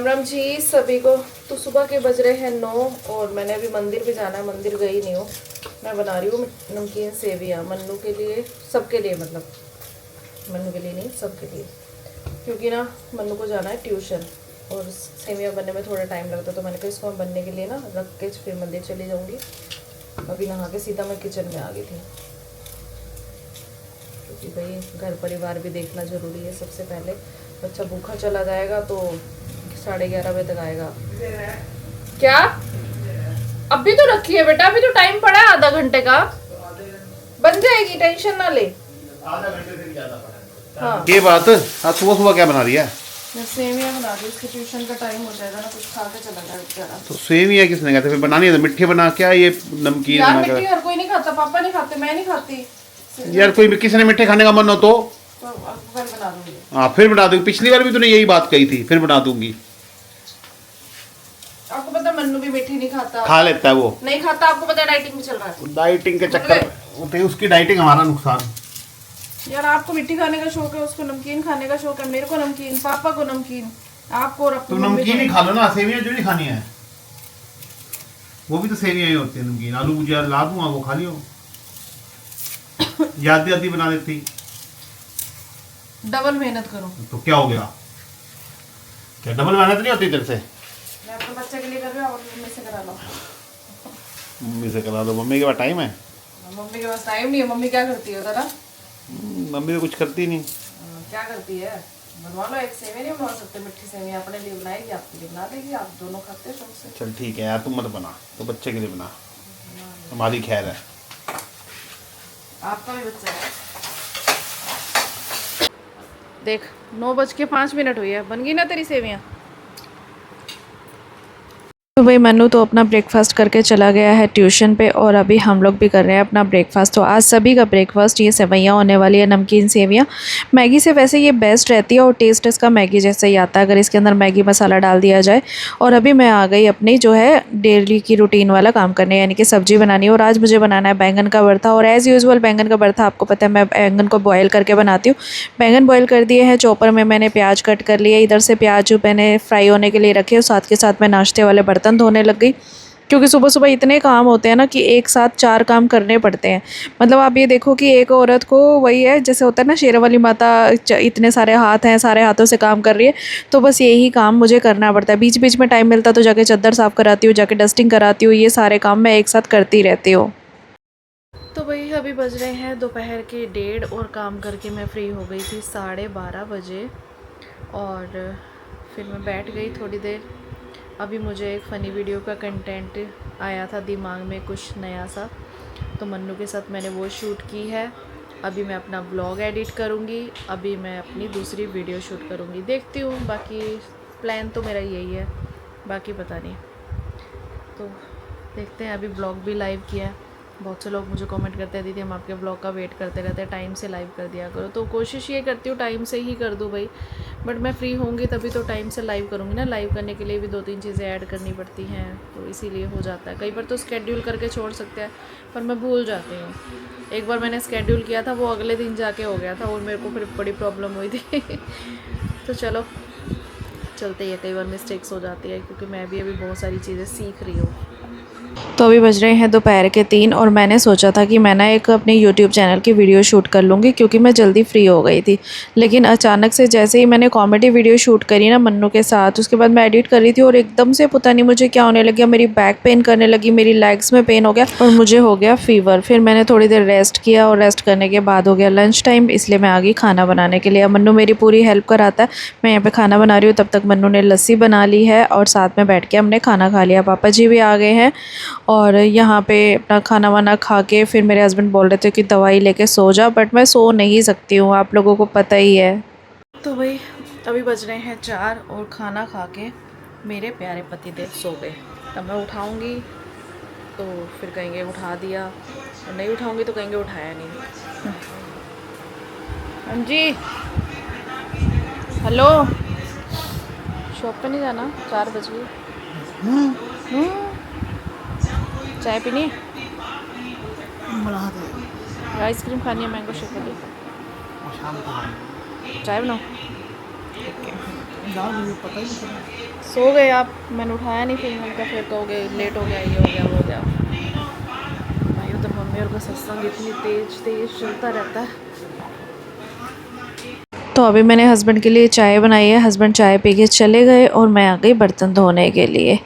राम जी सभी को। तो सुबह के बज रहे हैं 9 और मैंने अभी मंदिर भी जाना है, मंदिर गई नहीं हूँ। मैं बना रही हूँ नमकीन सेवियाँ मन्नू के लिए, सबके लिए, मतलब मन्नू के लिए नहीं सबके लिए, क्योंकि ना मन्नू को जाना है ट्यूशन और सेवियाँ बनने में थोड़ा टाइम लगता है। तो मैंने कहा इसको मैं बनने के लिए ना रख के फिर मंदिर चली जाऊँगी। अभी नहा के सीधा मैं किचन में आ गई थी, क्योंकि भाई घर परिवार भी देखना ज़रूरी है सबसे पहले। बच्चा भूखा चला जाएगा तो 11:30 बजे तक आएगा। क्या अभी तो रखी है बेटा, अभी तो टाइम पड़ा है आधा घंटे का, बन जाएगी, टेंशन ना ले। आधा घंटे से भी ज्यादा पड़ा है। हाँ ये बात आज सुबह सुबह क्या बना रही है? मैं सेवियाँ बना दी, उसके ट्यूशन का टाइम हो जाएगा ना, कुछ खा के चला जाएगा। तो सेवियाँ किसने कहते फिर बनानी है तो मिट्टी बना, क्या ये नमकीन यार बना मिट्टी कर? हर कोई नहीं खाता, पापा नहीं खाते, मैं नहीं खाती। यार कोई किसी ने मिट्टी खाने का मन हो तो कल बना दूंगी। हाँ फिर बना दूंगी। पिछली बार भी तूने यही बात कही थी, फिर बना दूंगी। आपको पता मन्नू भी मीठी नहीं खाता, खा लेता है वो, नहीं खाता। आपको पता है डाइटिंग में चल रहा है, डाइटिंग के चक्कर में उसकी डाइटिंग हमारा नुकसान। यार आपको मिट्टी खाने का शौक है, उसको नमकीन खाने का शौक है, मेरे को नमकीन, पापा को नमकीन, आपको और तो अपनी मम्मी नमकीन ही को। खा लो ना, सेवियाँ जो नहीं खानी है वो भी तो सेवियाँ ही होती है। नमकीन आलू भुजिया ला दूंगा, वो खा लियो। याद याद बना देती डबल मेहनत करो। तो क्या हो गया? क्या डबल मेहनत नहीं होती तेरे से? मैं अपने बच्चे के लिए कर रही हूँ, आप मम्मी से करा लो। मम्मी से करा दो, मम्मी के पास टाइम है? मम्मी के पास टाइम नहीं है। मम्मी क्या करती है जरा? मम्मी तो कुछ करती नहीं। क्या करती है? बनवा लो, एक सेवियाँ नहीं बनवा सकते? मिट्टी सेवियाँ अपने लिए बनाएगी, आपके लिए बना देगी, आप दोनों खाते हैं शौक से। चल ठीक है यार, तुम मत बना, तो बच्चे के लिए बना, हमारी खैर है। आपका भी बच्चा है। देख 9:05 हुई है, बन गई ना तेरी सेवियाँ। तो भाई मन्नू तो अपना ब्रेकफास्ट करके चला गया है ट्यूशन पे और अभी हम लोग भी कर रहे हैं अपना ब्रेकफास्ट। तो आज सभी का ब्रेकफास्ट ये सेवैयाँ होने वाली है, नमकीन सेवैयाँ। मैगी से वैसे ये बेस्ट रहती है और टेस्ट इसका मैगी जैसे ही आता है अगर इसके अंदर मैगी मसाला डाल दिया जाए। और अभी मैं आ गई अपनी जो है डेली की रूटीन वाला काम करने, यानी कि सब्जी बनानी है। और आज मुझे बनाना है बैंगन का भरता। और एज़ यूजुअल बैंगन का भरता आपको पता है मैं बैंगन को बॉयल करके बनाती हूँ। बैंगन बॉयल कर दिए हैं, चॉपर में मैंने प्याज कट कर लिया, इधर से प्याज मैंने फ्राई होने के लिए रखे और साथ के साथ मैं नाश्ते वाले बर्तन धोने लग गई, क्योंकि सुबह सुबह इतने काम होते हैं ना कि एक साथ 4 काम करने पड़ते हैं। मतलब आप ये देखो कि एक औरत को वही है जैसे होता है ना शेर वाली माता, इतने सारे हाथ हैं, सारे हाथों से काम कर रही है, तो बस यही काम मुझे करना पड़ता है। बीच बीच में टाइम मिलता तो जाके चद्दर साफ़ कराती हूँ, जाके डस्टिंग कराती हूँ, ये सारे काम मैं एक साथ करती रहती हूँ। तो भाई अभी बज रहे हैं दोपहर के 1:30 और काम करके मैं फ्री हो गई थी 12:30 बजे। और फिर मैं बैठ गई थोड़ी देर। अभी मुझे एक फ़नी वीडियो का कंटेंट आया था दिमाग में, कुछ नया सा, तो मन्नू के साथ मैंने वो शूट की है। अभी मैं अपना व्लॉग एडिट करूँगी, अभी मैं अपनी दूसरी वीडियो शूट करूँगी, देखती हूँ। बाकी प्लान तो मेरा यही है, बाकी पता नहीं। तो देखते हैं। अभी व्लॉग भी लाइव किया है। बहुत से लोग मुझे कमेंट करते हैं दीदी हम आपके व्लॉग का वेट करते रहते हैं, टाइम से लाइव कर दिया करो। तो कोशिश ये करती हूँ टाइम से ही कर दूँ भाई, बट मैं फ्री होंगी तभी तो टाइम से लाइव करूँगी ना। लाइव करने के लिए भी 2-3 चीज़ें ऐड करनी पड़ती हैं, तो इसीलिए हो जाता है। कई बार तो स्केड्यूल करके छोड़ सकते हैं, पर मैं भूल जाती हूँ। एक बार मैंने स्केड्यूल किया था, वो अगले दिन जाके हो गया था और मेरे को फिर बड़ी प्रॉब्लम हुई थी। तो चलो चलते ही है, कई बार मिस्टेक्स हो जाती है, क्योंकि मैं भी अभी बहुत सारी चीज़ें सीख रही हूँ। तो अभी बज रहे हैं दोपहर के 3 और मैंने सोचा था कि मैं ना एक अपने यूट्यूब चैनल की वीडियो शूट कर लूँगी, क्योंकि मैं जल्दी फ्री हो गई थी। लेकिन अचानक से जैसे ही मैंने कॉमेडी वीडियो शूट करी ना मन्नू के साथ, उसके बाद मैं एडिट कर रही थी और एकदम से पता नहीं मुझे क्या होने लग गया, मेरी बैक पेन करने लगी, मेरी लेग्स में पेन हो गया और मुझे हो गया फीवर। फिर मैंने थोड़ी देर रेस्ट किया और रेस्ट करने के बाद हो गया लंच टाइम, इसलिए मैं आ गई खाना बनाने के लिए। अब मन्नू मेरी पूरी हेल्प कराता है, मैं यहाँ पर खाना बना रही हूँ, तब तक मन्नू ने लस्सी बना ली है और साथ में बैठ के हमने खाना खा लिया। पापा जी भी आ गए हैं और यहाँ पे अपना खाना वाना खा के फिर मेरे हस्बैंड बोल रहे थे कि दवाई लेके सो जा, बट मैं सो नहीं सकती हूँ, आप लोगों को पता ही है। तो भाई अभी बज रहे हैं 4 और खाना खा के मेरे प्यारे पतिदेव सो गए। अब मैं उठाऊँगी तो फिर कहेंगे उठा दिया, और नहीं उठाऊँगी तो कहेंगे उठाया नहीं। हाँ जी, हेलो, शॉप पे नहीं जाना? 4 बज गए। चाय पीनी है? आइसक्रीम खानी है, मैंगो शेक वाली? चाय बनाओ? यार मुझे पता ही नहीं चला। सो गए आप, मैंने उठाया नहीं, फिर मैंने कहा फिर कहोगे लेट हो गया, ये हो गया वो हो गया। भाई तो मम्मी और का सत्संग इतनी तेज तेज चलता रहता है। तो अभी मैंने हस्बैंड के लिए चाय बनाई है, हस्बैंड चाय पी के चले गए और मैं आ गई बर्तन धोने के लिए।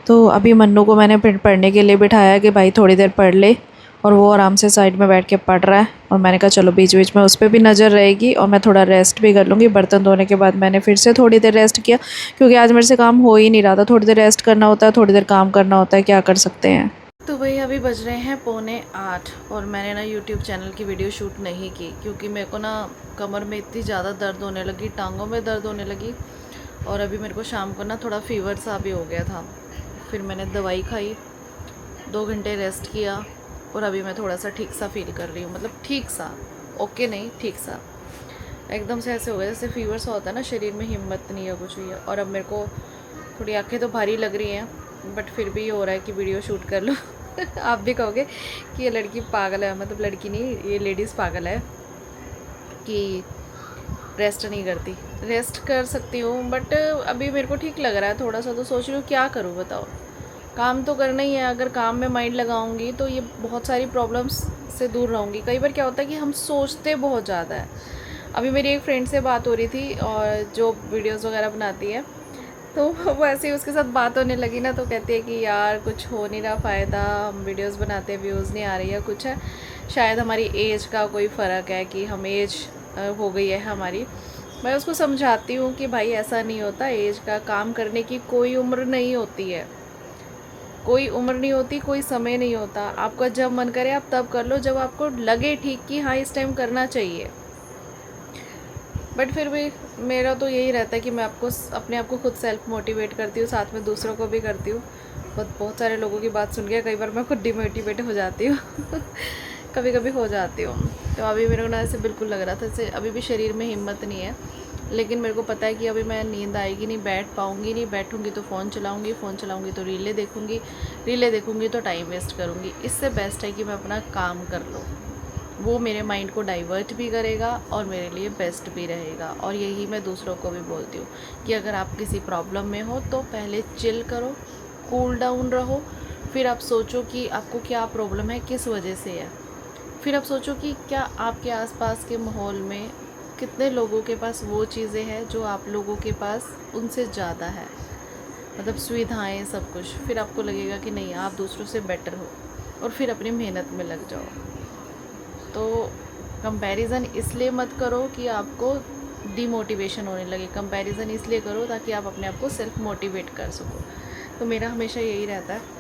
तो अभी मन्नू को मैंने फिर पढ़ने के लिए बिठाया कि भाई थोड़ी देर पढ़ ले, और वो आराम से साइड में बैठ के पढ़ रहा है। और मैंने कहा चलो बीच बीच में उस पर भी नज़र रहेगी और मैं थोड़ा रेस्ट भी कर लूँगी। बर्तन धोने के बाद मैंने फिर से थोड़ी देर रेस्ट किया, क्योंकि आज मेरे से काम हो ही नहीं रहा था। थोड़ी देर रेस्ट करना होता है, थोड़ी देर काम करना होता है, क्या कर सकते हैं। तो भाई अभी बज रहे हैं 7:45 और मैंने ना यूट्यूब चैनल की वीडियो शूट नहीं की, क्योंकि मेरे को ना कमर में इतनी ज़्यादा दर्द होने लगी, टांगों में दर्द होने लगी, और अभी मेरे को शाम को ना थोड़ा फीवर सा भी हो गया था। फिर मैंने दवाई खाई, 2 घंटे रेस्ट किया, और अभी मैं थोड़ा सा ठीक सा फील कर रही हूँ। मतलब ठीक सा, ओके नहीं, ठीक सा। एकदम से ऐसे हो गया जैसे फीवर सा होता है ना, शरीर में हिम्मत नहीं है कुछ भी है। और अब मेरे को थोड़ी आंखें तो भारी लग रही हैं, बट फिर भी हो रहा है कि वीडियो शूट कर लो। आप भी कहोगे कि ये लड़की पागल है, मतलब लड़की नहीं, ये लेडीज़ पागल है कि रेस्ट नहीं करती। रेस्ट कर सकती हूँ, बट अभी मेरे को ठीक लग रहा है थोड़ा सा, तो सोच रही हूँ क्या करूँ बताओ। काम तो करना ही है, अगर काम में माइंड लगाऊंगी तो ये बहुत सारी प्रॉब्लम्स से दूर रहूँगी। कई बार क्या होता है कि हम सोचते बहुत ज़्यादा है। अभी मेरी एक फ्रेंड से बात हो रही थी, और जो वीडियोस वगैरह बनाती है, तो वो ऐसे ही उसके साथ बात होने लगी ना, तो कहती है कि यार कुछ हो नहीं रहा फ़ायदा, हम वीडियोस बनाते हैं व्यूज़ नहीं आ रही है, कुछ है शायद हमारी एज का कोई फ़र्क है, कि हम एज हो गई है हमारी। मैं उसको समझाती हूँ कि भाई ऐसा नहीं होता, एज का, काम करने की कोई उम्र नहीं होती है, कोई उम्र नहीं होती, कोई समय नहीं होता। आपका जब मन करे आप तब कर लो, जब आपको लगे ठीक कि हाँ इस टाइम करना चाहिए। बट फिर भी मेरा तो यही रहता है कि मैं अपने आप को खुद सेल्फ मोटिवेट करती हूँ, साथ में दूसरों को भी करती हूँ। बहुत सारे लोगों की बात सुन के कई बार मैं खुद डिमोटिवेट हो जाती हूँ। कभी कभी हो जाती हूँ। तो अभी मेरे को ना ऐसे बिल्कुल लग रहा था, जैसे अभी भी शरीर में हिम्मत नहीं है, लेकिन मेरे को पता है कि अभी मैं नींद आएगी नहीं, बैठ पाऊँगी नहीं, बैठूँगी तो फ़ोन चलाऊँगी तो रीलें देखूँगी तो टाइम वेस्ट करूँगी। इससे बेस्ट है कि मैं अपना काम कर लूँ, वो मेरे माइंड को डाइवर्ट भी करेगा और मेरे लिए बेस्ट भी रहेगा। और यही मैं दूसरों को भी बोलती हूँ कि अगर आप किसी प्रॉब्लम में हो तो पहले चिल करो, कूल डाउन रहो, फिर आप सोचो कि आपको क्या प्रॉब्लम है, किस वजह से है। फिर आप सोचो कि क्या आपके आसपास के माहौल में कितने लोगों के पास वो चीज़ें हैं जो आप लोगों के पास उनसे ज़्यादा है, मतलब सुविधाएं, सब कुछ। फिर आपको लगेगा कि नहीं, आप दूसरों से बेटर हो, और फिर अपनी मेहनत में लग जाओ। तो कंपैरिज़न इसलिए मत करो कि आपको डीमोटिवेशन होने लगे, कंपैरिज़न इसलिए करो ताकि आप अपने आप को सेल्फ मोटिवेट कर सको। तो मेरा हमेशा यही रहता है,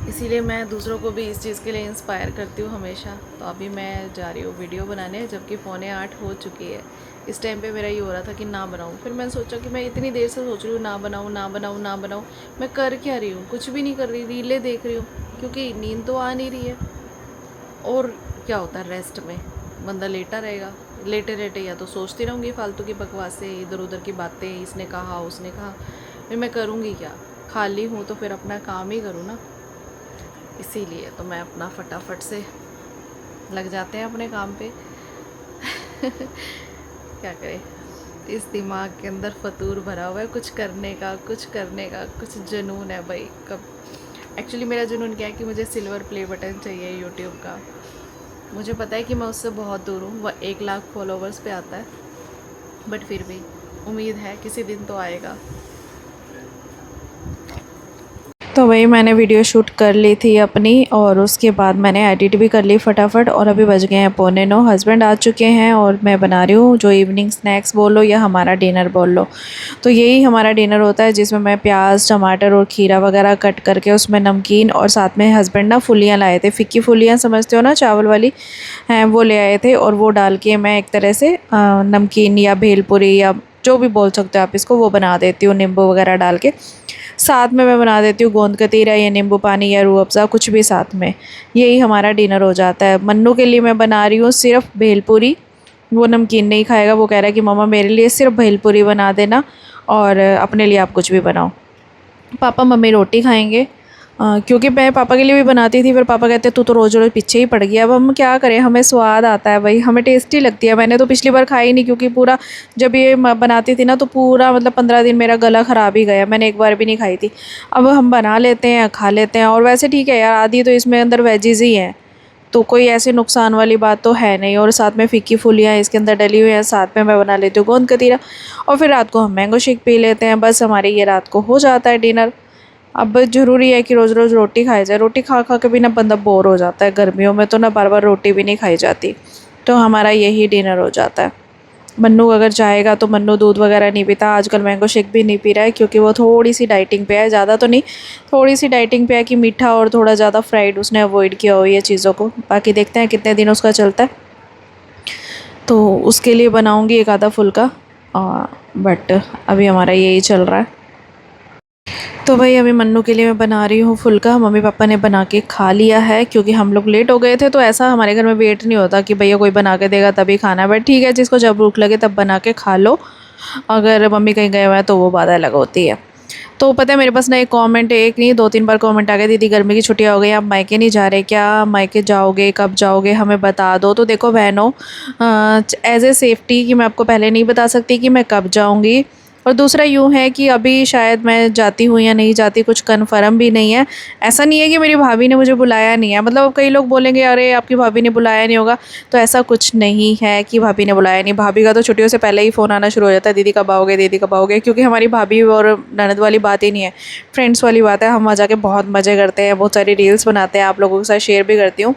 इसीलिए मैं दूसरों को भी इस चीज़ के लिए इंस्पायर करती हूँ हमेशा। तो अभी मैं जा रही हूँ वीडियो बनाने, जबकि 7:45 हो चुकी है। इस टाइम पे मेरा ये हो रहा था कि ना बनाऊँ, फिर मैंने सोचा कि मैं इतनी देर से सोच रही हूँ ना बनाऊँ, मैं कर क्या रही हूँ, कुछ भी नहीं कर रही, रीलें देख रही हूँ, क्योंकि नींद तो आ नहीं रही है। और क्या होता है रेस्ट में, बंदा लेटा रहेगा, लेटे लेटे या तो सोचती रहूँगी फालतू की बकवासें, इधर उधर की बातें, इसने कहा उसने कहा, फिर मैं करूँगी क्या, खाली हूँ तो फिर अपना काम ही करूँ ना। इसीलिए तो मैं अपना फटाफट से लग जाते हैं अपने काम पे। क्या करें, इस दिमाग के अंदर फतूर भरा हुआ है कुछ करने का, कुछ जुनून है भाई। कब एक्चुअली मेरा जुनून क्या है कि मुझे सिल्वर प्ले बटन चाहिए यूट्यूब का। मुझे पता है कि मैं उससे बहुत दूर हूँ, वह 1 लाख फॉलोवर्स पे आता है, बट फिर भी उम्मीद है किसी दिन तो आएगा। तो वही मैंने वीडियो शूट कर ली थी अपनी, और उसके बाद मैंने एडिट भी कर ली फटाफट। और अभी बज गए हैं 8:45, हस्बैंड आ चुके हैं और मैं बना रही हूँ जो इवनिंग स्नैक्स बोल लो या हमारा डिनर बोल लो। तो यही हमारा डिनर होता है, जिसमें मैं प्याज, टमाटर और खीरा वगैरह कट करके उसमें नमकीन, और साथ में हस्बैंड ना फुलियाँ लाए थे, फिक्की फुलियाँ समझते हो ना, चावल वाली हैं, वो ले आए थे। और वो डाल के मैं एक तरह से नमकीन या भेलपुरी या जो भी बोल सकते हो आप इसको, वो बना देती हूँ नींबू वगैरह डाल के। साथ में मैं बना देती हूँ गोंद कतीरा या नींबू पानी या रूह अफ़ज़ा, कुछ भी साथ में। यही हमारा डिनर हो जाता है। मन्नू के लिए मैं बना रही हूँ सिर्फ भेलपुरी, वो नमकीन नहीं खाएगा, वो कह रहा है कि मम्मा मेरे लिए सिर्फ भेलपुरी बना देना और अपने लिए आप कुछ भी बनाओ। पापा मम्मी रोटी खाएंगे, क्योंकि मैं पापा के लिए भी बनाती थी, फिर पापा कहते तू तो रोज़ रोज़ पीछे ही पड़ गया। अब हम क्या करें, हमें स्वाद आता है भाई, हमें टेस्टी लगती है। मैंने तो पिछली बार खाई नहीं, क्योंकि पूरा जब ये बनाती थी ना तो पूरा मतलब 15 दिन मेरा गला ख़राब ही गया, मैंने एक बार भी नहीं खाई थी। अब हम बना लेते हैं, खा लेते हैं। और वैसे ठीक है यार, आधी तो इसमें अंदर वेजीज़ ही हैं, तो कोई ऐसे नुकसान वाली बात तो है नहीं। और साथ में फीकी फूलियाँ इसके अंदर डली हुई हैं, साथ में मैं बना लेती हूँ गोंद कतीरा, और फिर रात को हम मैंगो शेक पी लेते हैं। बस हमारे ये रात को हो जाता है डिनर। अब ज़रूरी है कि रोज़ रोज़ रोटी खाई जाए, रोटी खा खा के भी ना बंदा बोर हो जाता है, गर्मियों में तो ना बार बार रोटी भी नहीं खाई जाती। तो हमारा यही डिनर हो जाता है। मन्नू अगर चाहेगा तो मन्नू दूध वगैरह नहीं पीता, आजकल मैंगो शेक भी नहीं पी रहा है, क्योंकि वो थोड़ी सी डाइटिंग पे है, ज़्यादा तो नहीं, थोड़ी सी डाइटिंग पे है कि मीठा और थोड़ा ज़्यादा फ्राइड उसने अवॉइड किया हुई है चीज़ों को। बाकी देखते हैं कितने दिन उसका चलता है, तो उसके लिए बनाऊँगी एक आधा फुल्का। बट अभी हमारा यही चल रहा है। तो भाई अभी मन्नू के लिए मैं बना रही हूँ फुल्का। मम्मी पापा ने बना के खा लिया है, क्योंकि हम लोग लेट हो गए थे, तो ऐसा हमारे घर में वेट नहीं होता कि भैया कोई बना के देगा तभी खाना है। बट ठीक है, जिसको जब भूख लगे तब बना के खा लो। अगर मम्मी कहीं गए हुए हैं तो वो बात अलग होती है। तो पता है मेरे पास ना एक कमेंट, एक नहीं 2-3 बार कमेंट आ गए, दीदी गर्मी की छुट्टियां हो गई, आप मायके नहीं जा रहे क्या, मायके जाओगे कब जाओगे, हमें बता दो। तो देखो बहनों, एज ए सेफ्टी कि मैं आपको पहले नहीं बता सकती कि मैं कब जाऊंगी, और दूसरा यूँ है कि अभी शायद मैं जाती हूँ या नहीं जाती, कुछ कन्फर्म भी नहीं है। ऐसा नहीं है कि मेरी भाभी ने मुझे बुलाया नहीं है, मतलब कई लोग बोलेंगे अरे आपकी भाभी ने बुलाया नहीं होगा, तो ऐसा कुछ नहीं है कि भाभी ने बुलाया नहीं। भाभी का तो छुट्टियों से पहले ही फ़ोन आना शुरू हो जाता है, दीदी कब आओगे, दीदी कब आओगे, क्योंकि हमारी भाभी और ननद वाली बात ही नहीं है, फ्रेंड्स वाली बात है। हम वहाँ जाके बहुत मज़े करते हैं, बहुत सारी रील्स बनाते हैं, आप लोगों के साथ शेयर भी करती हूँ।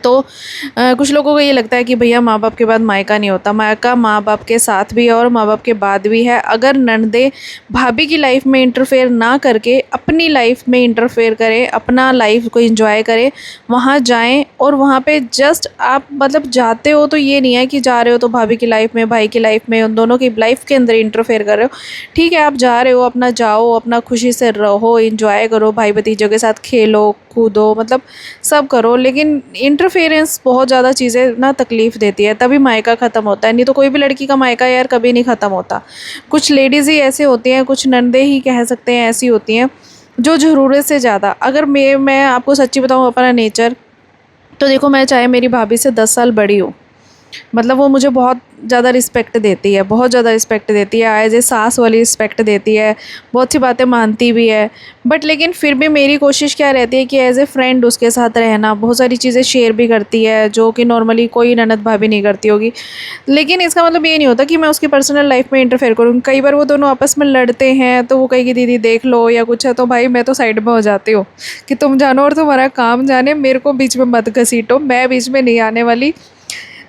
तो कुछ लोगों को ये लगता है कि भैया माँ बाप के बाद मायका नहीं होता, मायका माँ बाप के साथ भी है और माँ बाप के बाद भी है। अगर ननदे भाभी की लाइफ में इंटरफेयर ना करके अपनी लाइफ में इंटरफेयर करें, अपना लाइफ को एंजॉय करें, वहाँ जाएं, और वहाँ पे जस्ट आप मतलब जाते हो तो ये नहीं है कि जा रहे हो तो भाभी की लाइफ में, भाई की लाइफ में, उन दोनों की लाइफ के अंदर इंटरफेयर कर रहे हो। ठीक है, आप जा रहे हो, अपना जाओ, अपना खुशी से रहो, इंजॉय करो, भाई भतीजों के साथ खेलो कूदो, मतलब सब करो, लेकिन इंटरफेरेंस बहुत ज़्यादा चीज़ें ना तकलीफ़ देती है, तभी मायका ख़त्म होता है। नहीं तो कोई भी लड़की का मायका यार कभी नहीं ख़त्म होता। कुछ लेडीज़ ही ऐसे होती हैं, कुछ नंदे ही कह सकते हैं ऐसी होती हैं, जो ज़रूरत से ज़्यादा, अगर मैं आपको सच्ची बताऊँ अपना नेचर, तो देखो मैं चाहे मेरी भाभी से 10 साल बड़ी हूँ, मतलब वो मुझे बहुत ज़्यादा रिस्पेक्ट देती है, बहुत ज़्यादा रिस्पेक्ट देती है, एज ए सास वाली रिस्पेक्ट देती है, बहुत सी बातें मानती भी है। बट लेकिन फिर भी मेरी कोशिश क्या रहती है कि एज ए फ्रेंड उसके साथ रहना, बहुत सारी चीज़ें शेयर भी करती है जो कि नॉर्मली कोई ननद भाभी नहीं करती होगी। लेकिन इसका मतलब ये नहीं होता कि मैं उसकी पर्सनल लाइफ में इंटरफेयर करूँ। कई बार वो दोनों आपस में लड़ते हैं तो वो कहेगी दीदी देख लो या कुछ है, तो भाई मैं तो साइड में हो जाती हूँ कि तुम जानो और तुम्हारा काम जाने, मेरे को बीच में मत घसीटो, मैं बीच में नहीं आने वाली,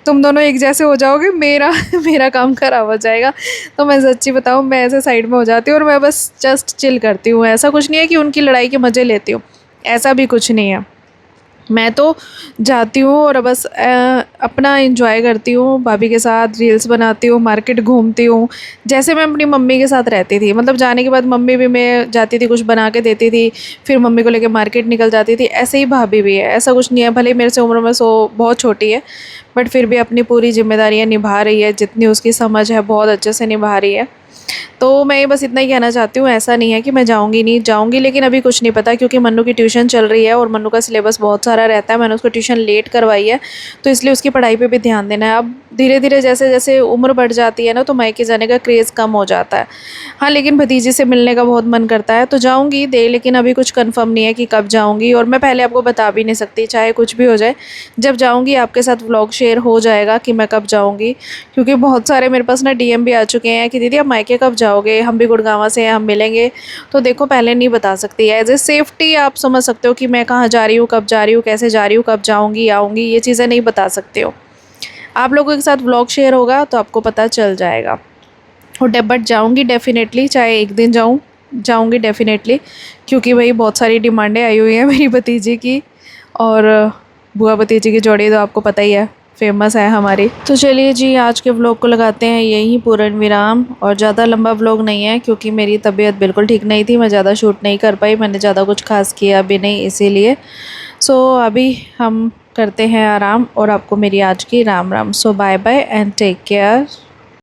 तुम दोनों एक जैसे हो जाओगे, मेरा मेरा काम खराब हो जाएगा। तो मैं सच्ची बताऊँ, मैं ऐसे साइड में हो जाती हूँ और मैं बस जस्ट चिल करती हूँ। ऐसा कुछ नहीं है कि उनकी लड़ाई के मज़े लेती हूँ, ऐसा भी कुछ नहीं है। मैं तो जाती हूँ और बस अपना एंजॉय करती हूँ, भाभी के साथ रील्स बनाती हूँ, मार्केट घूमती हूँ, जैसे मैं अपनी मम्मी के साथ रहती थी। मतलब जाने के बाद मम्मी भी, मैं जाती थी कुछ बना के देती थी, फिर मम्मी को लेके मार्केट निकल जाती थी, ऐसे ही भाभी भी है। ऐसा कुछ नहीं है, भले मेरे से उम्र में बहुत छोटी है, बट फिर भी अपनी पूरी जिम्मेदारियाँ निभा रही है, जितनी उसकी समझ है बहुत अच्छे से निभा रही है। तो मैं ये बस इतना ही कहना चाहती हूँ, ऐसा नहीं है कि मैं जाऊँगी नहीं, जाऊँगी, लेकिन अभी कुछ नहीं पता, क्योंकि मन्नू की ट्यूशन चल रही है और मन्नू का सिलेबस बहुत सारा रहता है। मैंने उसको ट्यूशन लेट करवाई है, तो इसलिए उसकी पढ़ाई पे भी ध्यान देना है। अब धीरे धीरे जैसे जैसे उम्र बढ़ जाती है ना, तो मायके जाने का क्रेज़ कम हो जाता है। हाँ, लेकिन भतीजी से मिलने का बहुत मन करता है, तो जाऊँगी लेकिन अभी कुछ कन्फर्म नहीं है कि कब जाऊँगी, और मैं पहले आपको बता भी नहीं सकती, चाहे कुछ भी हो जाए। जब जाऊँगी आपके साथ व्लॉग शेयर हो जाएगा कि मैं कब जाऊँगी, क्योंकि बहुत सारे मेरे पास ना डीएम भी आ चुके हैं कि दीदी आप मायके कब जाओगे, हम भी गुड़गांव से हैं, हम मिलेंगे। तो देखो पहले नहीं बता सकती, एज ए सेफ्टी आप समझ सकते हो कि मैं कहाँ जा रही हूँ, कब जा रही हूँ, कैसे जा रही हूँ, कब जाऊँगी आऊँगी, ये चीज़ें नहीं बता सकते हो। आप लोगों के साथ व्लॉग शेयर होगा तो आपको पता चल जाएगा। और बट जाऊँगी डेफ़िनेटली, चाहे एक दिन जाऊँगी डेफ़िनेटली, क्योंकि भाई बहुत सारी डिमांडें आई हुई हैं मेरी भतीजी की, और बुआ भतीजी की जोड़ी तो आपको पता ही है, फेमस है हमारी। तो चलिए जी, आज के व्लॉग को लगाते हैं यहीं पूर्ण विराम, और ज़्यादा लंबा व्लॉग नहीं है क्योंकि मेरी तबीयत बिल्कुल ठीक नहीं थी, मैं ज़्यादा शूट नहीं कर पाई, मैंने ज़्यादा कुछ खास किया भी नहीं इसीलिए। सो अभी हम करते हैं आराम, और आपको मेरी आज की राम राम। So bye bye and take care.